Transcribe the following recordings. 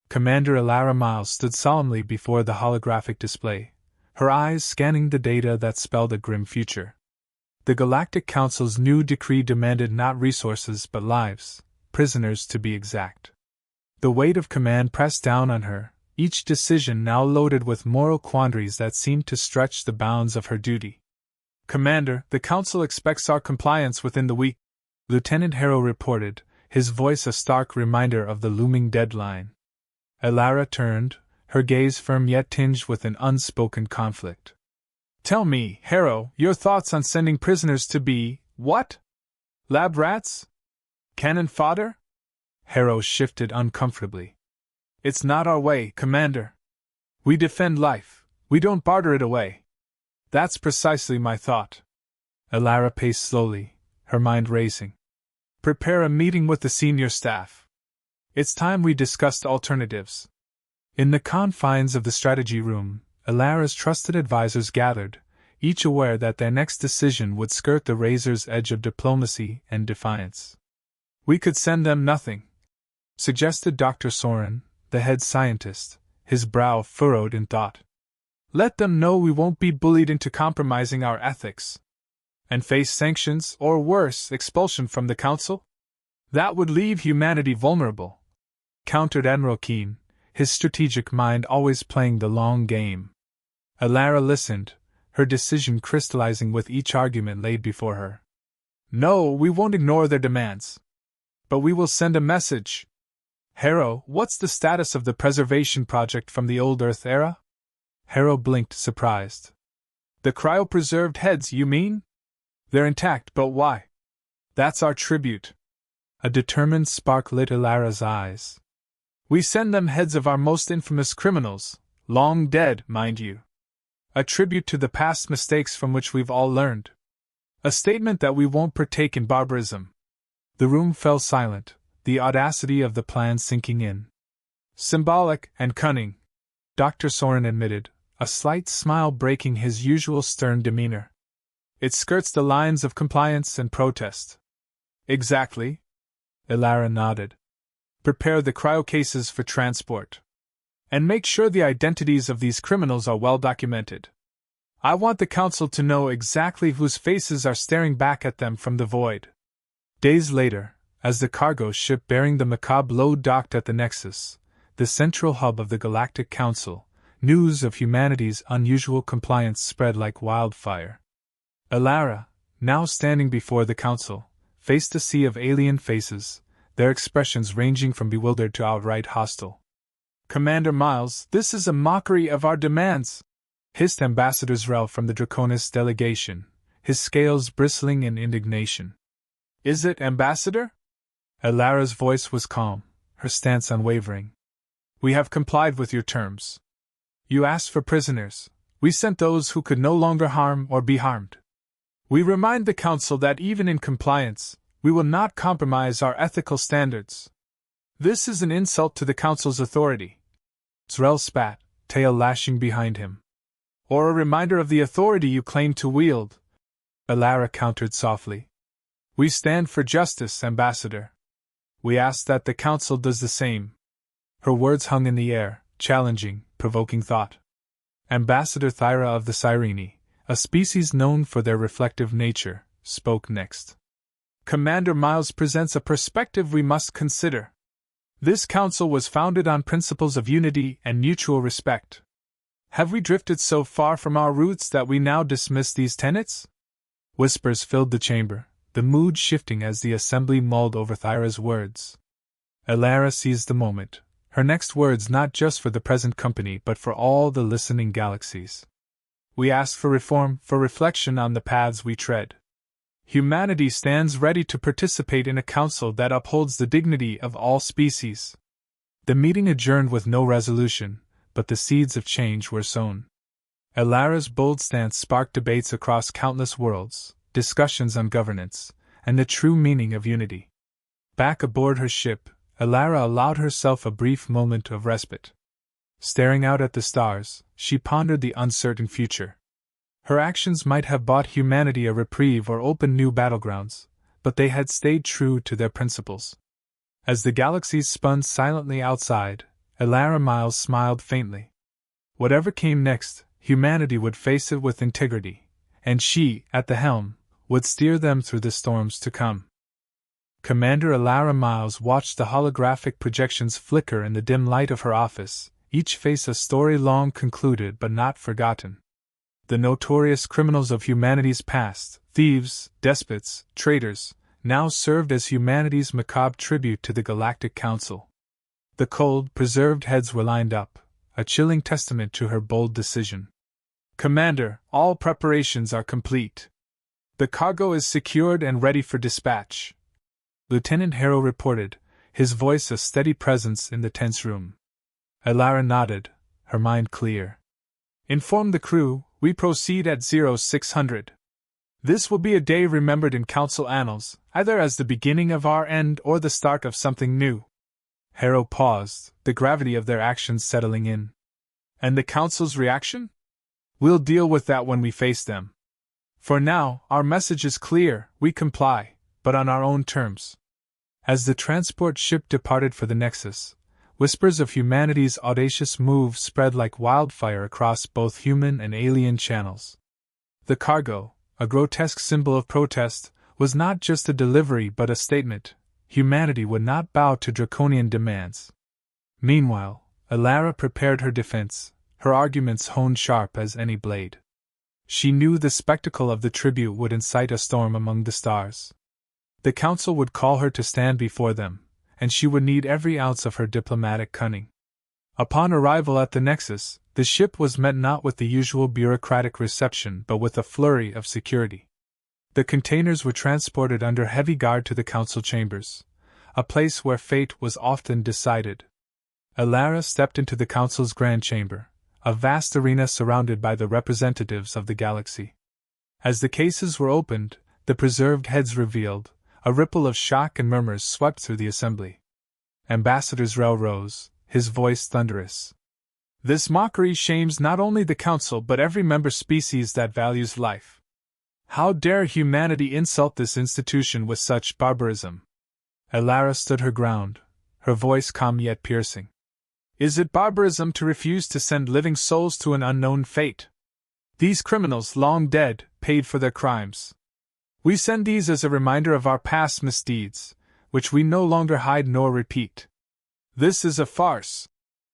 Commander Elara Miles stood solemnly before the holographic display, her eyes scanning the data that spelled a grim future. The Galactic Council's new decree demanded not resources but lives, prisoners to be exact. The weight of command pressed down on her, each decision now loaded with moral quandaries that seemed to stretch the bounds of her duty. "Commander, the Council expects our compliance within the week," Lieutenant Harrow reported, his voice a stark reminder of the looming deadline. Elara turned, her gaze firm yet tinged with an unspoken conflict. "Tell me, Harrow, your thoughts on sending prisoners to be, what? Lab rats? Cannon fodder?" Harrow shifted uncomfortably. "It's not our way, Commander. We defend life, we don't barter it away." "That's precisely my thought." Elara paced slowly, her mind racing. "Prepare a meeting with the senior staff. It's time we discussed alternatives." In the confines of the strategy room, Elara's trusted advisors gathered, each aware that their next decision would skirt the razor's edge of diplomacy and defiance. "We could send them nothing," suggested Dr. Soren, the head scientist, his brow furrowed in thought. "Let them know we won't be bullied into compromising our ethics. And face sanctions, or worse, expulsion from the Council? That would leave humanity vulnerable," countered Admiral Keene, his strategic mind always playing the long game. Elara listened, her decision crystallizing with each argument laid before her. "No, we won't ignore their demands. But we will send a message. Harrow, what's the status of the preservation project from the old Earth era?" Harrow blinked, surprised. "The cryopreserved heads, you mean? They're intact, but why?" "That's our tribute." A determined spark lit Elara's eyes. "We send them heads of our most infamous criminals, long dead, mind you. A tribute to the past mistakes from which we've all learned. A statement that we won't partake in barbarism." The room fell silent, the audacity of the plan sinking in. "Symbolic and cunning," Dr. Soren admitted, a slight smile breaking his usual stern demeanor. "It skirts the lines of compliance and protest." "Exactly." Elara nodded. "Prepare the cryo cases for transport. And make sure the identities of these criminals are well documented. I want the Council to know exactly whose faces are staring back at them from the void." Days later, as the cargo ship bearing the macabre load docked at the Nexus, the central hub of the Galactic Council, news of humanity's unusual compliance spread like wildfire. Elara, now standing before the Council, faced a sea of alien faces, their expressions ranging from bewildered to outright hostile. "Commander Miles, this is a mockery of our demands," hissed Ambassador Zrel from the Draconis delegation, his scales bristling in indignation. "Is it, Ambassador?" Elara's voice was calm, her stance unwavering. "We have complied with your terms. You asked for prisoners, we sent those who could no longer harm or be harmed. We remind the Council that even in compliance, we will not compromise our ethical standards. This is an insult to the Council's authority." Zrel spat, tail lashing behind him. "Or a reminder of the authority you claim to wield," Elara countered softly. "We stand for justice, Ambassador. We ask that the Council does the same." Her words hung in the air, challenging, provoking thought. Ambassador Thyra of the Cyrene, a species known for their reflective nature, spoke next. "Commander Miles presents a perspective we must consider. This Council was founded on principles of unity and mutual respect. Have we drifted so far from our roots that we now dismiss these tenets?" Whispers filled the chamber, the mood shifting as the assembly mulled over Thyra's words. Elara seized the moment, her next words not just for the present company but for all the listening galaxies. "We ask for reform, for reflection on the paths we tread. Humanity stands ready to participate in a council that upholds the dignity of all species." The meeting adjourned with no resolution, but the seeds of change were sown. Elara's bold stance sparked debates across countless worlds, discussions on governance, and the true meaning of unity. Back aboard her ship, Elara allowed herself a brief moment of respite. Staring out at the stars, she pondered the uncertain future. Her actions might have bought humanity a reprieve or opened new battlegrounds, but they had stayed true to their principles. As the galaxies spun silently outside, Elara Miles smiled faintly. Whatever came next, humanity would face it with integrity, and she, at the helm, would steer them through the storms to come. Commander Elara Miles watched the holographic projections flicker in the dim light of her office, each face a story long concluded but not forgotten. The notorious criminals of humanity's past, thieves, despots, traitors, now served as humanity's macabre tribute to the Galactic Council. The cold, preserved heads were lined up, a chilling testament to her bold decision. Commander, all preparations are complete. The cargo is secured and ready for dispatch, Lieutenant Harrow reported, his voice a steady presence in the tense room. Elara nodded, her mind clear. Inform the crew, we proceed at 0600. This will be a day remembered in Council annals, either as the beginning of our end or the start of something new. Harrow paused, the gravity of their actions settling in. And the Council's reaction? We'll deal with that when we face them. For now, our message is clear, we comply, but on our own terms. As the transport ship departed for the Nexus, whispers of humanity's audacious move spread like wildfire across both human and alien channels. The cargo, a grotesque symbol of protest, was not just a delivery but a statement. Humanity would not bow to draconian demands. Meanwhile, Elara prepared her defense, her arguments honed sharp as any blade. She knew the spectacle of the tribute would incite a storm among the stars. The Council would call her to stand before them, and she would need every ounce of her diplomatic cunning. Upon arrival at the Nexus, the ship was met not with the usual bureaucratic reception but with a flurry of security. The containers were transported under heavy guard to the Council chambers, a place where fate was often decided. Elara stepped into the Council's grand chamber, a vast arena surrounded by the representatives of the galaxy. As the cases were opened, the preserved heads revealed, a ripple of shock and murmurs swept through the assembly. Ambassador Zrel rose, his voice thunderous. This mockery shames not only the Council but every member species that values life. How dare humanity insult this institution with such barbarism? Elara stood her ground, her voice calm yet piercing. Is it barbarism to refuse to send living souls to an unknown fate? These criminals, long dead, paid for their crimes. We send these as a reminder of our past misdeeds, which we no longer hide nor repeat. This is a farce,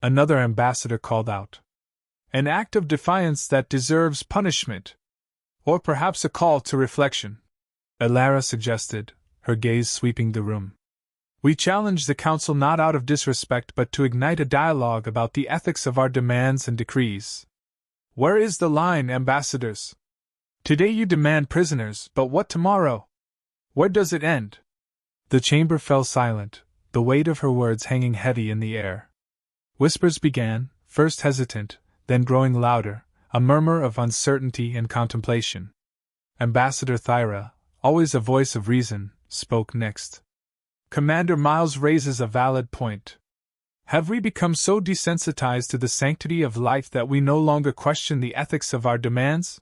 another ambassador called out. An act of defiance that deserves punishment. Or perhaps a call to reflection, Elara suggested, her gaze sweeping the room. We challenge the Council not out of disrespect but to ignite a dialogue about the ethics of our demands and decrees. Where is the line, ambassadors? Today you demand prisoners, but what tomorrow? Where does it end? The chamber fell silent, the weight of her words hanging heavy in the air. Whispers began, first hesitant, then growing louder, a murmur of uncertainty and contemplation. Ambassador Thyra, always a voice of reason, spoke next. Commander Miles raises a valid point. Have we become so desensitized to the sanctity of life that we no longer question the ethics of our demands?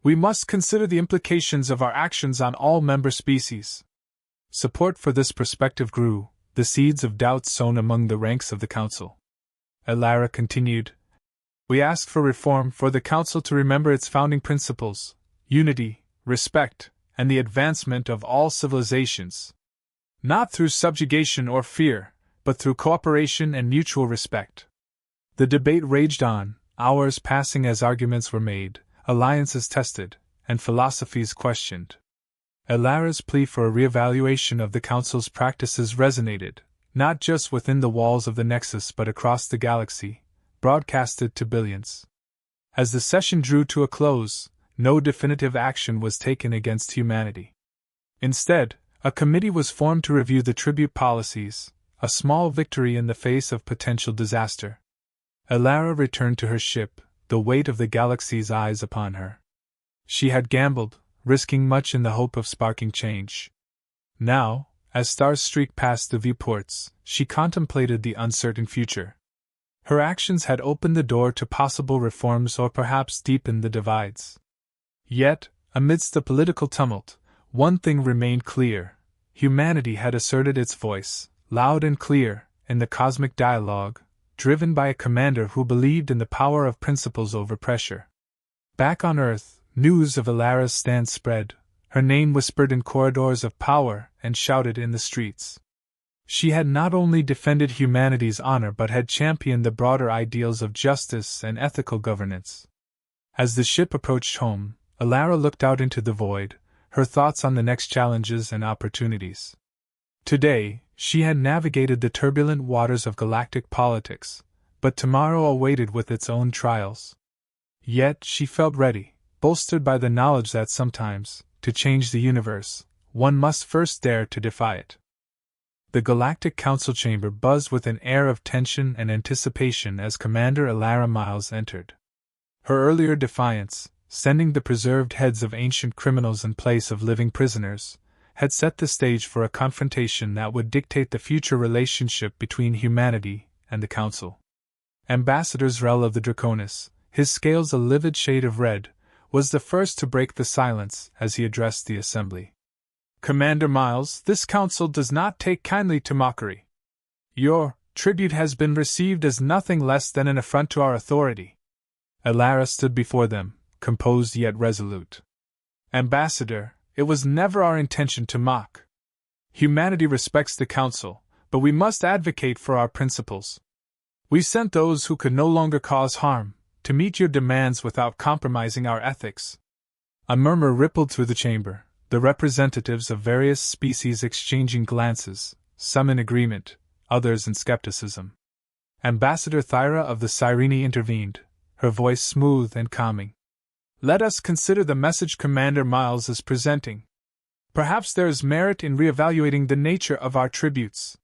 We must consider the implications of our actions on all member species. Support for this perspective grew, the seeds of doubt sown among the ranks of the Council. Elara continued. We ask for reform, for the Council to remember its founding principles, unity, respect, and the advancement of all civilizations. Not through subjugation or fear, but through cooperation and mutual respect. The debate raged on, hours passing as arguments were made, alliances tested, and philosophies questioned. Elara's plea for a reevaluation of the Council's practices resonated, not just within the walls of the Nexus but across the galaxy, broadcasted to billions. As the session drew to a close, no definitive action was taken against humanity. Instead, a committee was formed to review the tribute policies, a small victory in the face of potential disaster. Elara returned to her ship, the weight of the galaxy's eyes upon her. She had gambled, risking much in the hope of sparking change. Now, as stars streaked past the viewports, she contemplated the uncertain future. Her actions had opened the door to possible reforms or perhaps deepened the divides. Yet, amidst the political tumult, one thing remained clear. Humanity had asserted its voice, loud and clear, in the cosmic dialogue, driven by a commander who believed in the power of principles over pressure. Back on Earth, news of Alara's stand spread, her name whispered in corridors of power and shouted in the streets. She had not only defended humanity's honor but had championed the broader ideals of justice and ethical governance. As the ship approached home, Alara looked out into the void, her thoughts on the next challenges and opportunities. Today, she had navigated the turbulent waters of galactic politics, but tomorrow awaited with its own trials. Yet she felt ready, bolstered by the knowledge that sometimes, to change the universe, one must first dare to defy it. The Galactic Council chamber buzzed with an air of tension and anticipation as Commander Alara Miles entered. Her earlier defiance, sending the preserved heads of ancient criminals in place of living prisoners, had set the stage for a confrontation that would dictate the future relationship between humanity and the Council. Ambassador Zrel of the Draconis, his scales a livid shade of red, was the first to break the silence as he addressed the assembly. Commander Miles, this council does not take kindly to mockery. Your tribute has been received as nothing less than an affront to our authority. Alara stood before them, composed yet resolute. Ambassador, it was never our intention to mock. Humanity respects the council, but we must advocate for our principles. We sent those who could no longer cause harm, to meet your demands without compromising our ethics. A murmur rippled through the chamber, the representatives of various species exchanging glances, some in agreement, others in skepticism. Ambassador Thyra of the Cyrene intervened, her voice smooth and calming. Let us consider the message Commander Miles is presenting. Perhaps there is merit in reevaluating the nature of our tributes.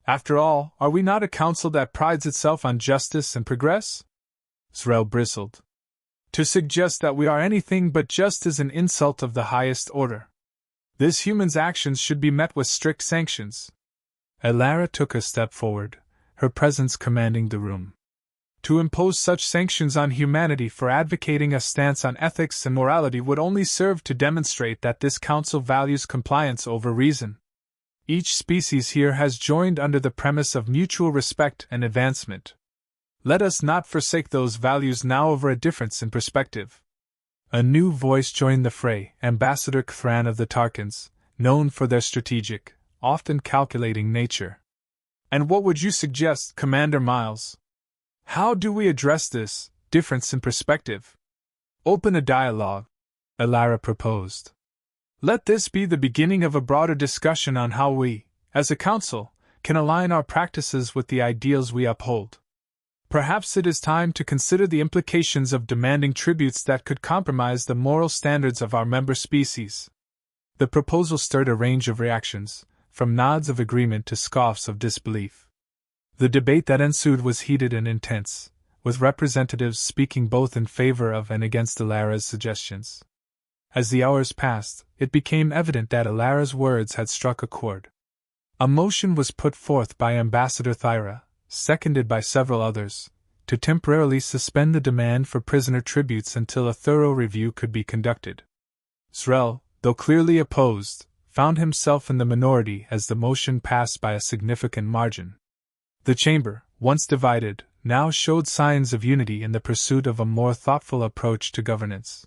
After all, are we not a council that prides itself on justice and progress? Zrel bristled. To suggest that we are anything but just is an insult of the highest order. This human's actions should be met with strict sanctions. Alara took a step forward, her presence commanding the room. To impose such sanctions on humanity for advocating a stance on ethics and morality would only serve to demonstrate that this council values compliance over reason. Each species here has joined under the premise of mutual respect and advancement. Let us not forsake those values now over a difference in perspective. A new voice joined the fray, Ambassador Kthran of the Tarkans, known for their strategic, often calculating nature. And what would you suggest, Commander Miles? How do we address this difference in perspective? Open a dialogue, Alara proposed. Let this be the beginning of a broader discussion on how we, as a council, can align our practices with the ideals we uphold. Perhaps it is time to consider the implications of demanding tributes that could compromise the moral standards of our member species. The proposal stirred a range of reactions, from nods of agreement to scoffs of disbelief. The debate that ensued was heated and intense, with representatives speaking both in favor of and against Alara's suggestions. As the hours passed, it became evident that Alara's words had struck a chord. A motion was put forth by Ambassador Thyra, seconded by several others, to temporarily suspend the demand for prisoner tributes until a thorough review could be conducted. Zrel, though clearly opposed, found himself in the minority as the motion passed by a significant margin. The chamber, once divided, now showed signs of unity in the pursuit of a more thoughtful approach to governance.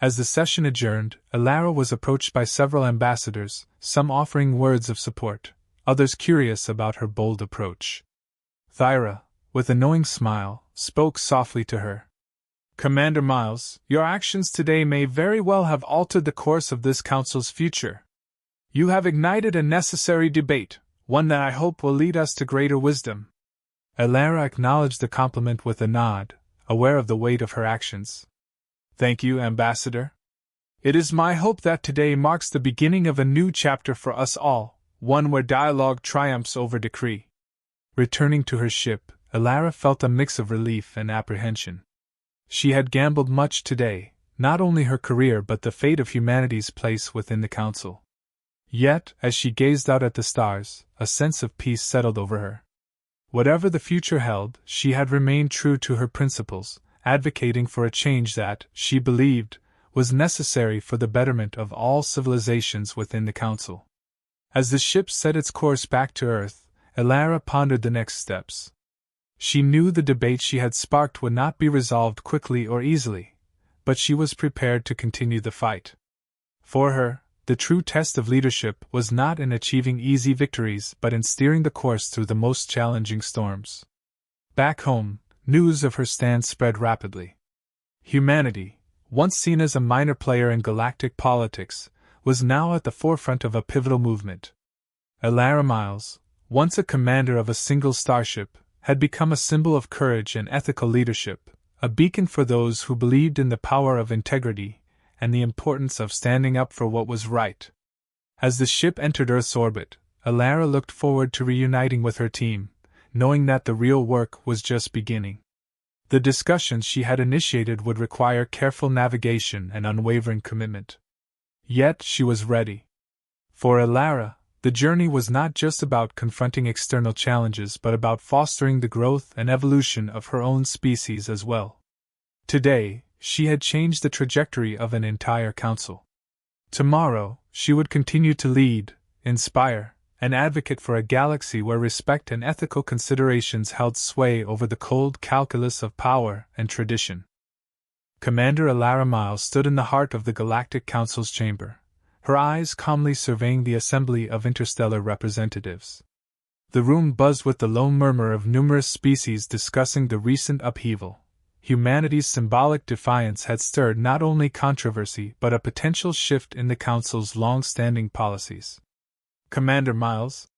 As the session adjourned, Alara was approached by several ambassadors, some offering words of support, others curious about her bold approach. Thyra, with a knowing smile, spoke softly to her. Commander Miles, your actions today may very well have altered the course of this council's future. You have ignited a necessary debate, one that I hope will lead us to greater wisdom. Alara acknowledged the compliment with a nod, aware of the weight of her actions. Thank you, Ambassador. It is my hope that today marks the beginning of a new chapter for us all, one where dialogue triumphs over decree. Returning to her ship, Alara felt a mix of relief and apprehension. She had gambled much today, not only her career but the fate of humanity's place within the council. Yet, as she gazed out at the stars, a sense of peace settled over her. Whatever the future held, she had remained true to her principles, advocating for a change that, she believed, was necessary for the betterment of all civilizations within the council. As the ship set its course back to Earth, Alara pondered the next steps. She knew the debate she had sparked would not be resolved quickly or easily, but she was prepared to continue the fight. For her, the true test of leadership was not in achieving easy victories but in steering the course through the most challenging storms. Back home, news of her stand spread rapidly. Humanity, once seen as a minor player in galactic politics, was now at the forefront of a pivotal movement. Alara Miles, once a commander of a single starship, had become a symbol of courage and ethical leadership, a beacon for those who believed in the power of integrity and the importance of standing up for what was right. As the ship entered Earth's orbit, Alara looked forward to reuniting with her team, knowing that the real work was just beginning. The discussions she had initiated would require careful navigation and unwavering commitment. Yet she was ready. For Alara, the journey was not just about confronting external challenges but about fostering the growth and evolution of her own species as well. Today, she had changed the trajectory of an entire council. Tomorrow, she would continue to lead, inspire, and advocate for a galaxy where respect and ethical considerations held sway over the cold calculus of power and tradition. Commander Alara Miles stood in the heart of the Galactic Council's chamber, her eyes calmly surveying the assembly of interstellar representatives. The room buzzed with the low murmur of numerous species discussing the recent upheaval. Humanity's symbolic defiance had stirred not only controversy but a potential shift in the Council's long-standing policies. Commander Miles?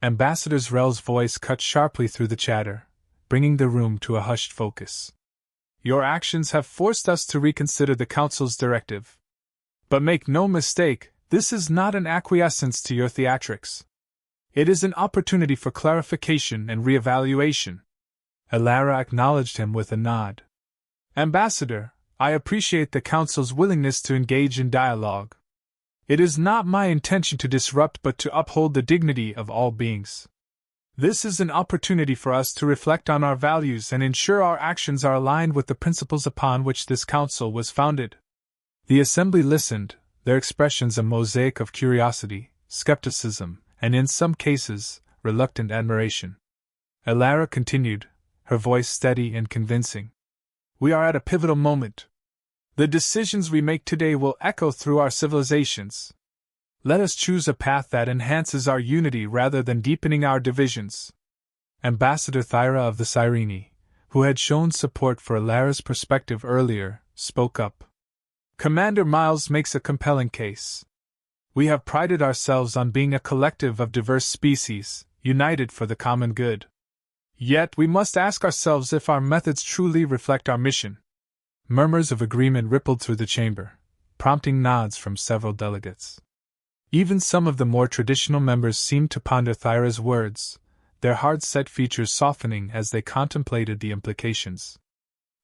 Ambassador Zrel's voice cut sharply through the chatter, bringing the room to a hushed focus. Your actions have forced us to reconsider the Council's directive. But make no mistake, this is not an acquiescence to your theatrics. It is an opportunity for clarification and reevaluation. Alara acknowledged him with a nod. Ambassador, I appreciate the Council's willingness to engage in dialogue. It is not my intention to disrupt but to uphold the dignity of all beings. This is an opportunity for us to reflect on our values and ensure our actions are aligned with the principles upon which this Council was founded. The Assembly listened, their expressions a mosaic of curiosity, skepticism, and in some cases, reluctant admiration. Alara continued, her voice steady and convincing. We are at a pivotal moment. The decisions we make today will echo through our civilizations. Let us choose a path that enhances our unity rather than deepening our divisions. Ambassador Thyra of the Cyrene, who had shown support for Alara's perspective earlier, spoke up. Commander Miles makes a compelling case. We have prided ourselves on being a collective of diverse species, united for the common good. Yet we must ask ourselves if our methods truly reflect our mission. Murmurs of agreement rippled through the chamber, prompting nods from several delegates. Even some of the more traditional members seemed to ponder Thyra's words, their hard-set features softening as they contemplated the implications.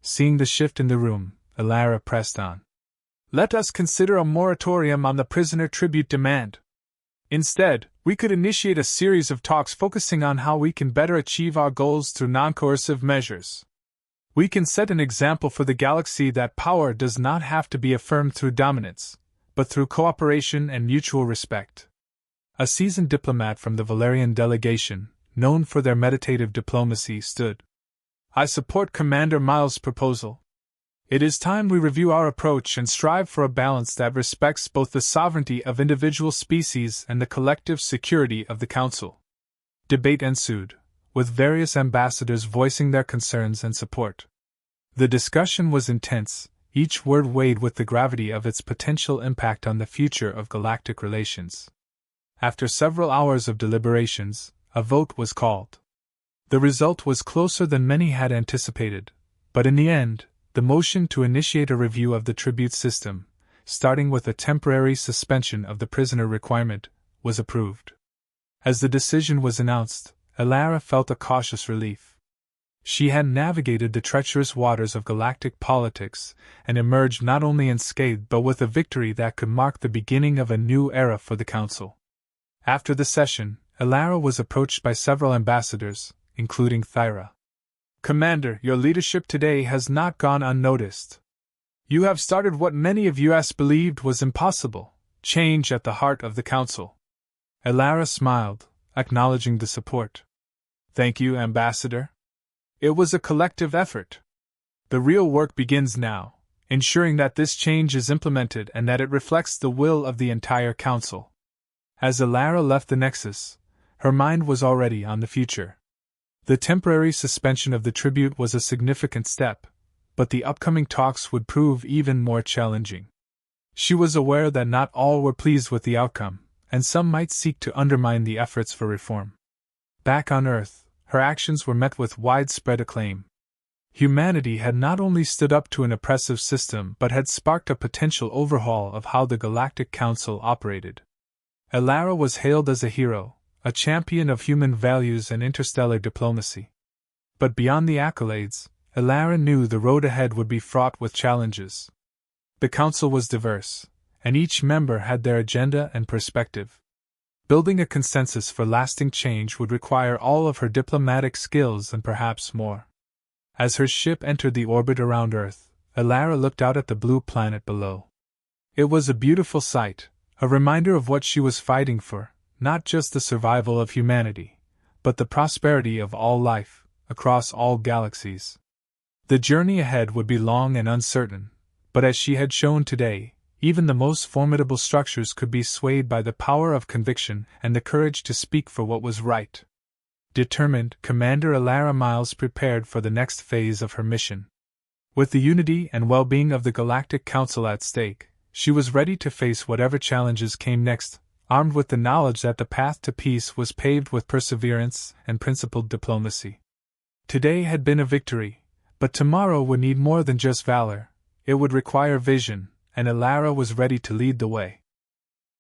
Seeing the shift in the room, Alara pressed on. Let us consider a moratorium on the prisoner tribute demand. Instead, we could initiate a series of talks focusing on how we can better achieve our goals through non-coercive measures. We can set an example for the galaxy that power does not have to be affirmed through dominance, but through cooperation and mutual respect. A seasoned diplomat from the Valerian delegation, known for their meditative diplomacy, stood. I support Commander Miles' proposal. It is time we review our approach and strive for a balance that respects both the sovereignty of individual species and the collective security of the Council. Debate ensued, with various ambassadors voicing their concerns and support. The discussion was intense, each word weighed with the gravity of its potential impact on the future of galactic relations. After several hours of deliberations, a vote was called. The result was closer than many had anticipated, but in the end, the motion to initiate a review of the tribute system, starting with a temporary suspension of the prisoner requirement, was approved. As the decision was announced, Alara felt a cautious relief. She had navigated the treacherous waters of galactic politics and emerged not only unscathed but with a victory that could mark the beginning of a new era for the Council. After the session, Alara was approached by several ambassadors, including Thyra. Commander, your leadership today has not gone unnoticed. You have started what many of us believed was impossible, change at the heart of the Council. Alara smiled, acknowledging the support. Thank you, Ambassador. It was a collective effort. The real work begins now, ensuring that this change is implemented and that it reflects the will of the entire Council. As Alara left the Nexus, her mind was already on the future. The temporary suspension of the tribute was a significant step, but the upcoming talks would prove even more challenging. She was aware that not all were pleased with the outcome, and some might seek to undermine the efforts for reform. Back on Earth, her actions were met with widespread acclaim. Humanity had not only stood up to an oppressive system but had sparked a potential overhaul of how the Galactic Council operated. Alara was hailed as a hero, a champion of human values and interstellar diplomacy. But beyond the accolades, Alara knew the road ahead would be fraught with challenges. The Council was diverse, and each member had their agenda and perspective. Building a consensus for lasting change would require all of her diplomatic skills and perhaps more. As her ship entered the orbit around Earth, Alara looked out at the blue planet below. It was a beautiful sight, a reminder of what she was fighting for, not just the survival of humanity, but the prosperity of all life, across all galaxies. The journey ahead would be long and uncertain, but as she had shown today, even the most formidable structures could be swayed by the power of conviction and the courage to speak for what was right. Determined, Commander Alara Miles prepared for the next phase of her mission. With the unity and well-being of the Galactic Council at stake, she was ready to face whatever challenges came next, armed with the knowledge that the path to peace was paved with perseverance and principled diplomacy. Today had been a victory, but tomorrow would need more than just valor. It would require vision, and Alara was ready to lead the way.